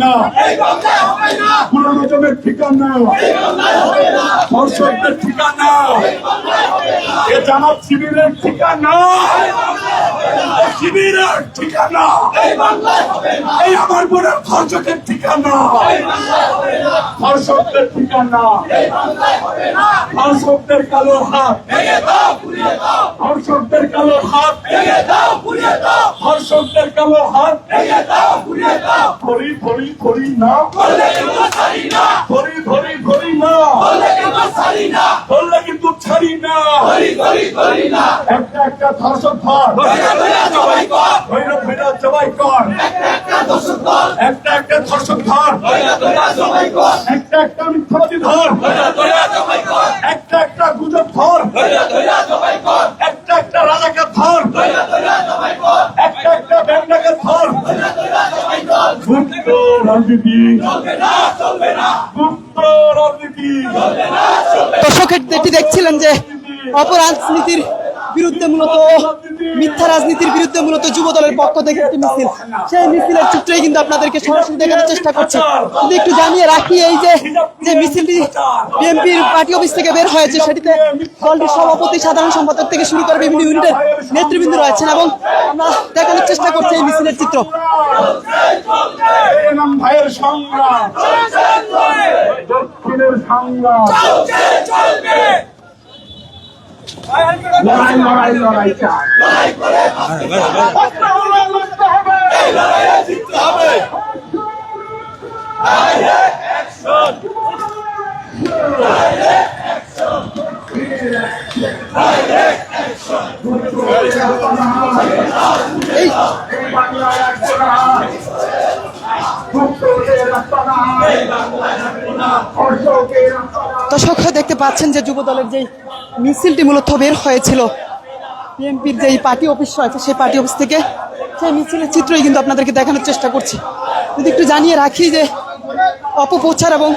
না, পুনর্গঠনের ঠিকানা, ধর্ষকদের ঠিকানা, এ জামাত শিবিরের ঠিকানা, শিবিরের ঠিকানা, এই আমার বোনের ধর্ষকের ঠিকানা, ধর্ষকদের ঠিকানা, ধর্ষকদের কালো হাত, ধর্ষকদের কালো হাত, ধর্ষকদের কালো হাত, ধরি ধরি ধরি না, ধরি ধরি ধরি না, ধরলে কিন্তু ছাড়ি না, একটা একটা ধর্ষক ধর, ভৈরব ভৈরব জবাই কর, একটা একটা ধর্ষক ধর, একটা একটা মিথ্যাবাদী ধর, একটা একটা গুজব ধর, একটা একটা রাজাকার ধর, একটা একটা ব্যান্ডাকে ধর। গুপ্ত রাজনীতি, গুপ্ত রাজনীতি। দর্শক এটি দেখছিলেন যে অপরাজনীতির বিরুদ্ধে মূলত মিথ্যা রাজনীতির বিরুদ্ধে মূলত যুব দলের পক্ষ থেকে একটি মিছিল, সেই মিছিলের চিত্রই কিন্তু আপনাদেরকে সরাসরি দেখানোর চেষ্টা করছে। কিন্তু একটু জানিয়ে রাখি, এই যে মিছিলটি বিএনপির পার্টি অফিস থেকে বের হয়েছে, সেটিতে দলটির সভাপতি, সাধারণ সম্পাদক থেকে শুরু করে বিভিন্ন ইউনিটের নেতৃবৃন্দ রয়েছেন এবং আমরা দেখানোর চেষ্টা করছি এই মিছিলের চিত্র। ভাইয়ের সংগ্রাম, দক্ষিণের সংগ্রাম, লড়াই লড়াই লড়াই চাই, দর্শক দেখতে পাচ্ছেন যে যুব দলের যে মিছিলটি মূলত বের হয়েছিল বিএনপির যে পার্টি অফিস রয়েছে, সেই পার্টি অফিস থেকে সেই মিছিলের চিত্রই কিন্তু আপনাদেরকে দেখানোর চেষ্টা করছি। যদি একটু জানিয়ে রাখি যে অপপ্রচার এবং